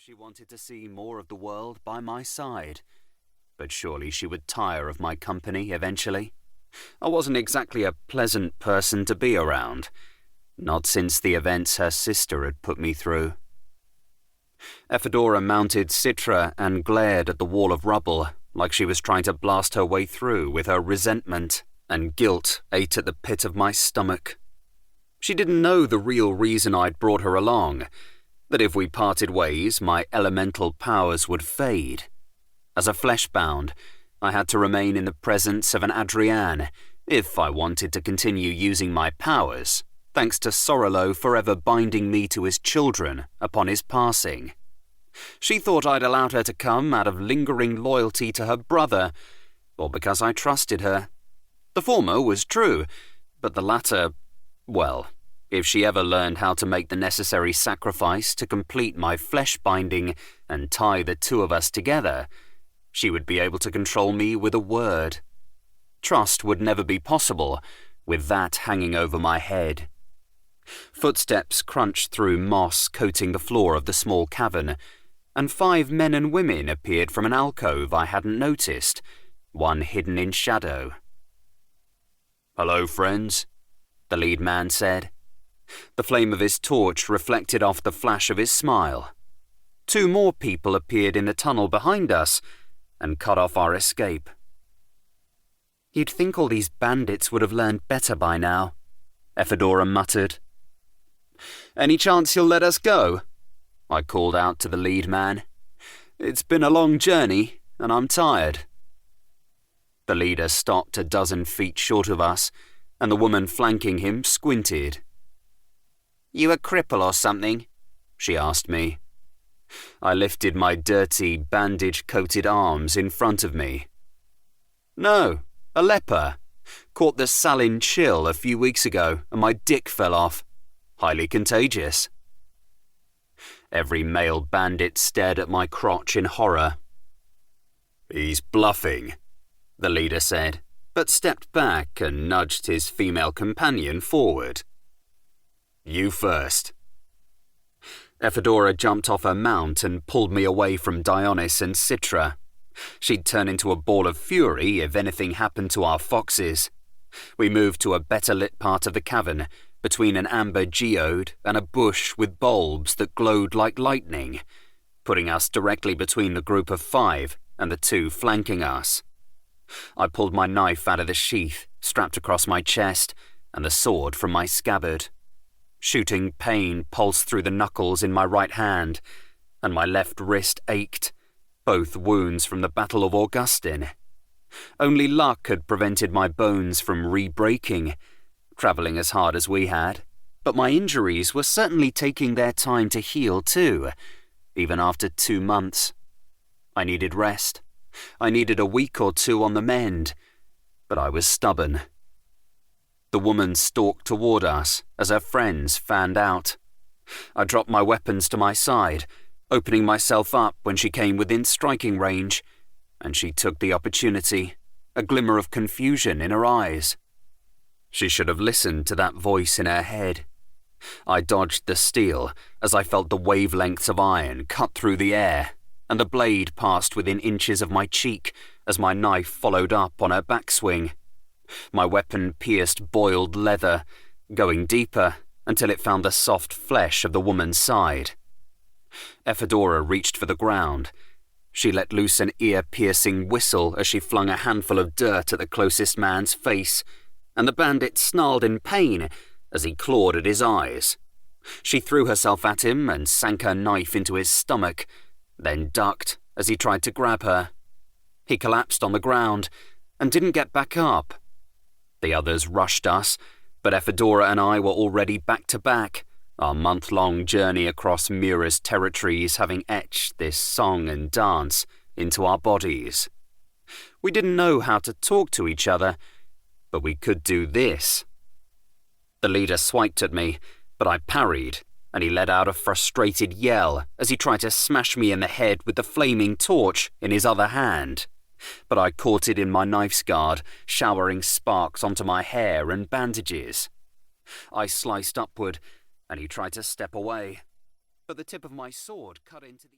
she wanted to see more of the world by my side, but surely she would tire of my company eventually. I wasn't exactly a pleasant person to be around, not since the events her sister had put me through. Efadora mounted Citra and glared at the wall of rubble like she was trying to blast her way through with her resentment, and guilt ate at the pit of my stomach. She didn't know the real reason I'd brought her along, that if we parted ways, my elemental powers would fade. As a fleshbound, I had to remain in the presence of an Adrienne if I wanted to continue using my powers, thanks to Sorolo forever binding me to his children upon his passing. She thought I'd allowed her to come out of lingering loyalty to her brother, or because I trusted her. The former was true, but the latter, well, if she ever learned how to make the necessary sacrifice to complete my flesh binding and tie the two of us together, she would be able to control me with a word. Trust would never be possible, with that hanging over my head. Footsteps crunched through moss coating the floor of the small cavern, and 5 men and women appeared from an alcove I hadn't noticed, one hidden in shadow. "Hello, friends," the lead man said. The flame of his torch reflected off the flash of his smile. 2 more people appeared in the tunnel behind us and cut off our escape. "You'd think all these bandits would have learned better by now," Efadora muttered. "Any chance you'll let us go?" I called out to the lead man. "It's been a long journey, and I'm tired." The leader stopped a dozen feet short of us, and the woman flanking him squinted. "You a cripple or something?" she asked me. I lifted my dirty, bandage-coated arms in front of me. "No, a leper. Caught the Salin chill a few weeks ago, and my dick fell off. Highly contagious." Every male bandit stared at my crotch in horror. "He's bluffing," the leader said, but stepped back and nudged his female companion forward. "You first." Efadora jumped off her mount and pulled me away from Dionys and Citra. She'd turn into a ball of fury if anything happened to our foxes. We moved to a better-lit part of the cavern, between an amber geode and a bush with bulbs that glowed like lightning, putting us directly between the group of 5 and the 2 flanking us. I pulled my knife out of the sheath, strapped across my chest, and the sword from my scabbard. Shooting pain pulsed through the knuckles in my right hand, and my left wrist ached, both wounds from the Battle of Augustin. Only luck had prevented my bones from re-breaking, travelling as hard as we had, but my injuries were certainly taking their time to heal too, even after 2 months. I needed rest. I needed a week or 2 on the mend, but I was stubborn. The woman stalked toward us as her friends fanned out. I dropped my weapons to my side, opening myself up when she came within striking range, and she took the opportunity, a glimmer of confusion in her eyes. She should have listened to that voice in her head. I dodged the steel as I felt the wavelengths of iron cut through the air, and the blade passed within inches of my cheek as my knife followed up on her backswing. My weapon pierced boiled leather, going deeper until it found the soft flesh of the woman's side. Efadora reached for the ground. She let loose an ear-piercing whistle as she flung a handful of dirt at the closest man's face, and the bandit snarled in pain as he clawed at his eyes. She threw herself at him and sank her knife into his stomach, then ducked as he tried to grab her. He collapsed on the ground and didn't get back up. The others rushed us, but Efadora and I were already back to back, our month-long journey across Mira's territories having etched this song and dance into our bodies. We didn't know how to talk to each other, but we could do this. The leader swiped at me, but I parried, and he let out a frustrated yell as he tried to smash me in the head with the flaming torch in his other hand. But I caught it in my knife's guard, showering sparks onto my hair and bandages. I sliced upward, and he tried to step away, but the tip of my sword cut into the